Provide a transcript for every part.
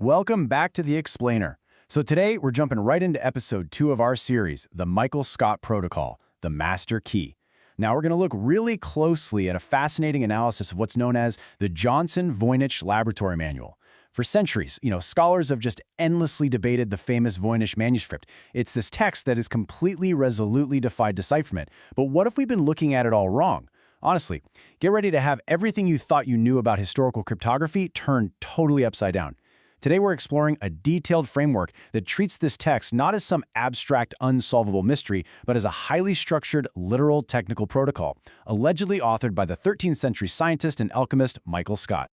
Welcome back to The Explainer. So today we're jumping right into episode 2 of our series, the Michael Scot Protocol, the Master Key. Now we're going to look really closely at a fascinating analysis of what's known as the Johnson-Voynich Laboratory Manual. For centuries, scholars have just endlessly debated the famous Voynich manuscript. It's this text that has completely, resolutely defied decipherment. But what if we've been looking at it all wrong? Honestly, get ready to have everything you thought you knew about historical cryptography turned totally upside down. Today we're exploring a detailed framework that treats this text not as some abstract, unsolvable mystery, but as a highly structured, literal technical protocol, allegedly authored by the 13th century scientist and alchemist Michael Scot.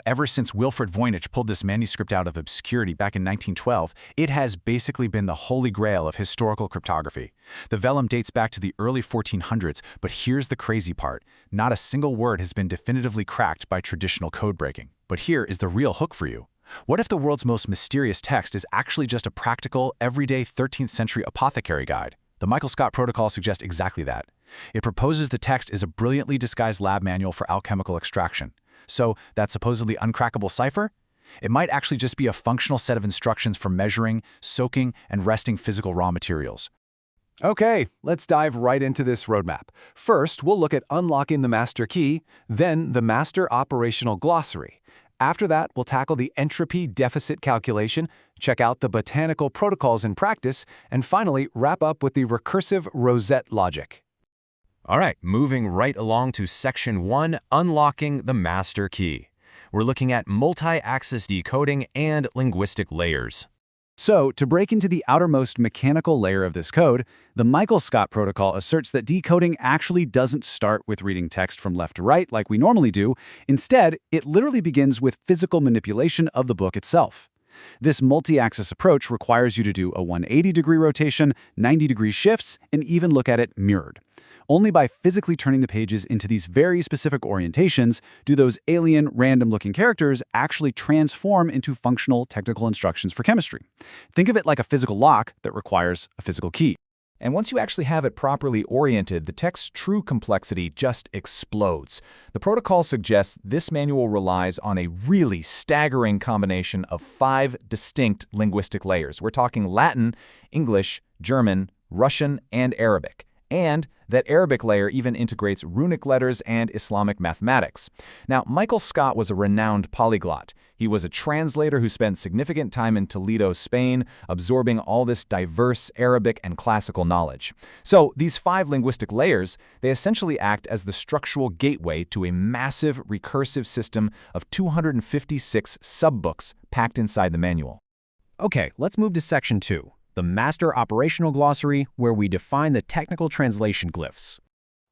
Ever since Wilfred Voynich pulled this manuscript out of obscurity back in 1912, it has basically been the holy grail of historical cryptography. The vellum dates back to the early 1400s, but here's the crazy part. Not a single word has been definitively cracked by traditional code breaking. But here is the real hook for you. What if the world's most mysterious text is actually just a practical, everyday 13th century apothecary guide? The Michael Scot Protocol suggests exactly that. It proposes the text is a brilliantly disguised lab manual for alchemical extraction. So that supposedly uncrackable cipher? It might actually just be a functional set of instructions for measuring, soaking, and resting physical raw materials. Okay, let's dive right into this roadmap. First, we'll look at unlocking the master key, then the master operational glossary. After that, we'll tackle the entropy deficit calculation, check out the botanical protocols in practice, and finally wrap up with the recursive rosette logic. All right, moving right along to Section 1, Unlocking the Master Key. We're looking at multi-axis decoding and linguistic layers. So, to break into the outermost mechanical layer of this code, the Michael Scot Protocol asserts that decoding actually doesn't start with reading text from left to right like we normally do. Instead, it literally begins with physical manipulation of the book itself. This multi-axis approach requires you to do a 180-degree rotation, 90-degree shifts, and even look at it mirrored. Only by physically turning the pages into these very specific orientations do those alien, random-looking characters actually transform into functional technical instructions for chemistry. Think of it like a physical lock that requires a physical key. And once you actually have it properly oriented, the text's true complexity just explodes. The protocol suggests this manual relies on a really staggering combination of 5 distinct linguistic layers. We're talking Latin, English, German, Russian, and Arabic. And that Arabic layer even integrates runic letters and Islamic mathematics. Now, Michael Scot was a renowned polyglot. He was a translator who spent significant time in Toledo, Spain, absorbing all this diverse Arabic and classical knowledge. So these 5 linguistic layers, they essentially act as the structural gateway to a massive recursive system of 256 subbooks packed inside the manual. Okay, let's move to Section 2. The Master Operational Glossary, where we define the technical translation glyphs.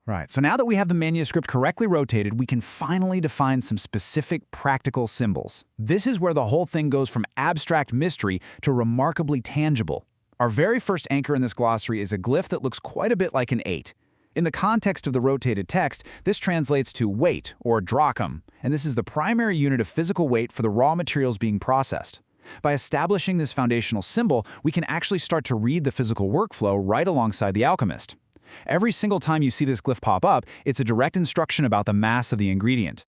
Right, so now that we have the manuscript correctly rotated, we can finally define some specific practical symbols. This is where the whole thing goes from abstract mystery to remarkably tangible. Our very first anchor in this glossary is a glyph that looks quite a bit like an 8. In the context of the rotated text, this translates to weight, or drachm, and this is the primary unit of physical weight for the raw materials being processed. By establishing this foundational symbol, we can actually start to read the physical workflow right alongside the alchemist. Every single time you see this glyph pop up, it's a direct instruction about the mass of the ingredient.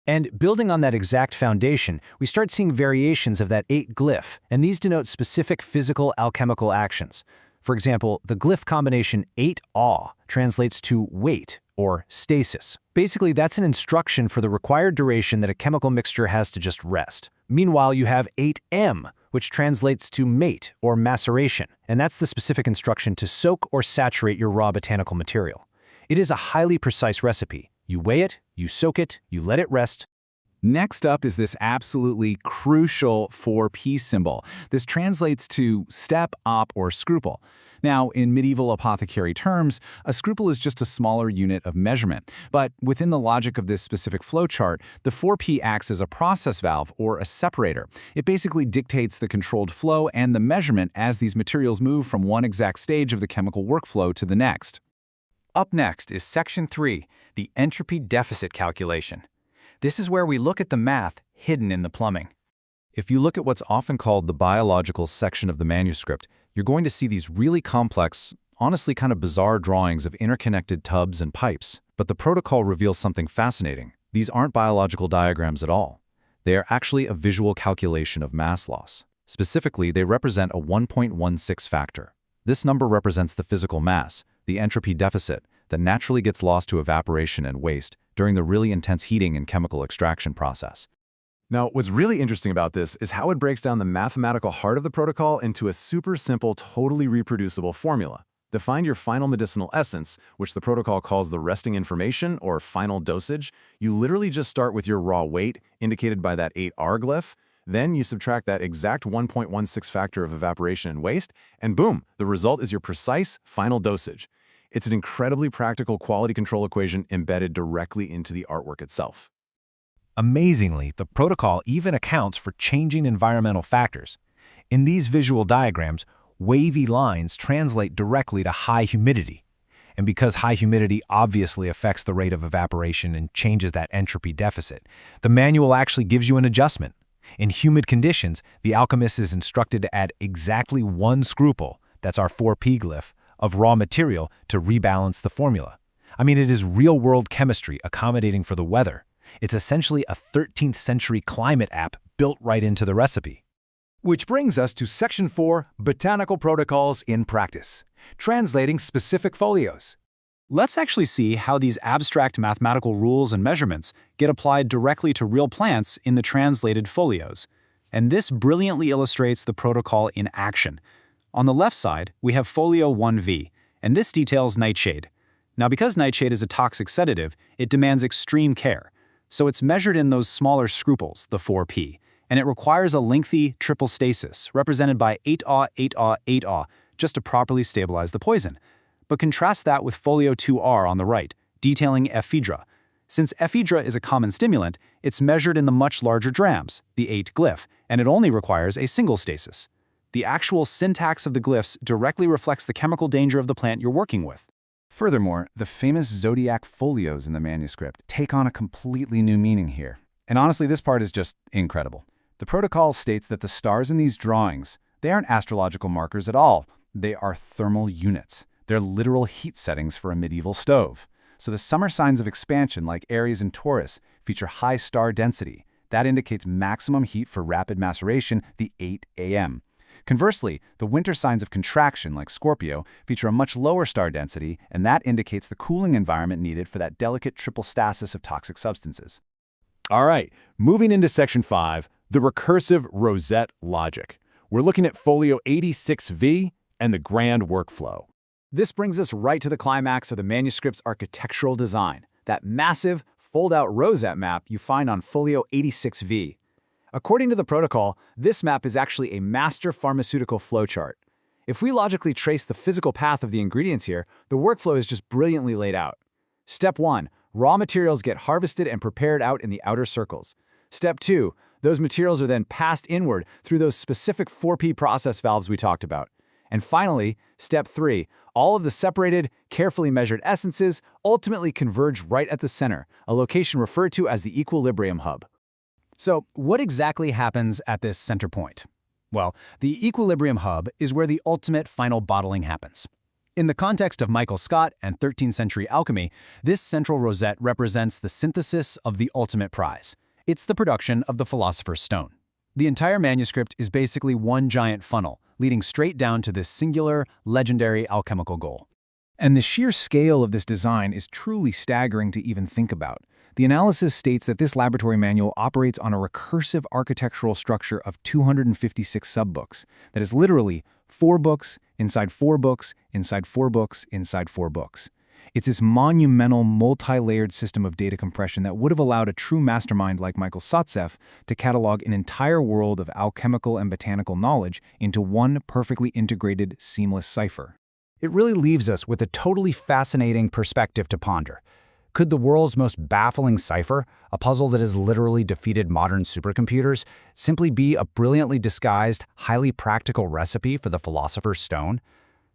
And building on that exact foundation, we start seeing variations of that 8 glyph, and these denote specific physical alchemical actions. For example, the glyph combination 8A translates to wait, or stasis. Basically, that's an instruction for the required duration that a chemical mixture has to just rest. Meanwhile, you have 8M, which translates to mate, or maceration, and that's the specific instruction to soak or saturate your raw botanical material. It is a highly precise recipe. You weigh it, you soak it, you let it rest. Next up is this absolutely crucial 4P symbol. This translates to step, op, or scruple. Now, in medieval apothecary terms, a scruple is just a smaller unit of measurement. But within the logic of this specific flowchart, the 4P acts as a process valve or a separator. It basically dictates the controlled flow and the measurement as these materials move from one exact stage of the chemical workflow to the next. Up next is Section 3, the entropy deficit calculation. This is where we look at the math hidden in the plumbing. If you look at what's often called the biological section of the manuscript, you're going to see these really complex, honestly kind of bizarre drawings of interconnected tubs and pipes. But the protocol reveals something fascinating. These aren't biological diagrams at all. They are actually a visual calculation of mass loss. Specifically, they represent a 1.16 factor. This number represents the physical mass, the entropy deficit, that naturally gets lost to evaporation and waste during the really intense heating and chemical extraction process. Now, what's really interesting about this is how it breaks down the mathematical heart of the protocol into a super simple, totally reproducible formula. To find your final medicinal essence, which the protocol calls the resting information or final dosage, you literally just start with your raw weight, indicated by that 8R glyph. Then you subtract that exact 1.16 factor of evaporation and waste, and boom, the result is your precise final dosage. It's an incredibly practical quality control equation embedded directly into the artwork itself. Amazingly, the protocol even accounts for changing environmental factors. In these visual diagrams, wavy lines translate directly to high humidity. And because high humidity obviously affects the rate of evaporation and changes that entropy deficit, the manual actually gives you an adjustment. In humid conditions, the alchemist is instructed to add exactly 1 scruple, that's our 4P glyph, of raw material to rebalance the formula. I mean, it is real-world chemistry accommodating for the weather. It's essentially a 13th century climate app built right into the recipe. Which brings us to Section 4, Botanical Protocols in Practice, translating specific folios. Let's actually see how these abstract mathematical rules and measurements get applied directly to real plants in the translated folios. And this brilliantly illustrates the protocol in action. On the left side, we have folio 1V, and this details nightshade. Now, because nightshade is a toxic sedative, it demands extreme care. So it's measured in those smaller scruples, the 4P, and it requires a lengthy triple stasis, represented by 8A, 8A, 8A, just to properly stabilize the poison. But contrast that with folio 2R on the right, detailing ephedra. Since ephedra is a common stimulant, it's measured in the much larger drams, the 8 glyph, and it only requires a single stasis. The actual syntax of the glyphs directly reflects the chemical danger of the plant you're working with. Furthermore, the famous zodiac folios in the manuscript take on a completely new meaning here. And honestly, this part is just incredible. The protocol states that the stars in these drawings, they aren't astrological markers at all. They are thermal units. They're literal heat settings for a medieval stove. So the summer signs of expansion, like Aries and Taurus, feature high star density. That indicates maximum heat for rapid maceration, the 8 a.m. Conversely, the winter signs of contraction, like Scorpio, feature a much lower star density, and that indicates the cooling environment needed for that delicate triple stasis of toxic substances. All right, moving into Section 5, the recursive rosette logic. We're looking at folio 86V and the grand workflow. This brings us right to the climax of the manuscript's architectural design, that massive, fold-out rosette map you find on folio 86V. According to the protocol, this map is actually a master pharmaceutical flowchart. If we logically trace the physical path of the ingredients here, the workflow is just brilliantly laid out. Step 1. Raw materials get harvested and prepared out in the outer circles. Step 2. Those materials are then passed inward through those specific 4P process valves we talked about. And finally, Step 3. All of the separated, carefully measured essences ultimately converge right at the center, a location referred to as the equilibrium hub. So, what exactly happens at this center point? Well, the equilibrium hub is where the ultimate final bottling happens. In the context of Michael Scot and 13th century alchemy, this central rosette represents the synthesis of the ultimate prize. It's the production of the philosopher's stone. The entire manuscript is basically one giant funnel, leading straight down to this singular, legendary alchemical goal. And the sheer scale of this design is truly staggering to even think about. The analysis states that this laboratory manual operates on a recursive architectural structure of 256 subbooks. That is literally 4 books, inside 4 books, inside 4 books, inside 4 books. It's this monumental, multi-layered system of data compression that would have allowed a true mastermind like Michael Scot to catalog an entire world of alchemical and botanical knowledge into one perfectly integrated, seamless cipher. It really leaves us with a totally fascinating perspective to ponder. Could the world's most baffling cipher, a puzzle that has literally defeated modern supercomputers, simply be a brilliantly disguised, highly practical recipe for the philosopher's stone?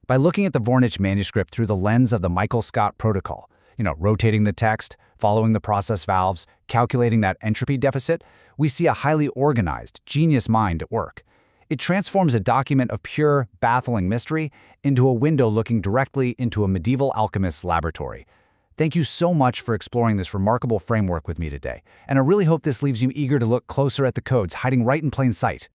By looking at the Voynich manuscript through the lens of the Michael Scot Protocol, rotating the text, following the process valves, calculating that entropy deficit, we see a highly organized, genius mind at work. It transforms a document of pure, baffling mystery into a window looking directly into a medieval alchemist's laboratory. Thank you so much for exploring this remarkable framework with me today, and I really hope this leaves you eager to look closer at the codes hiding right in plain sight.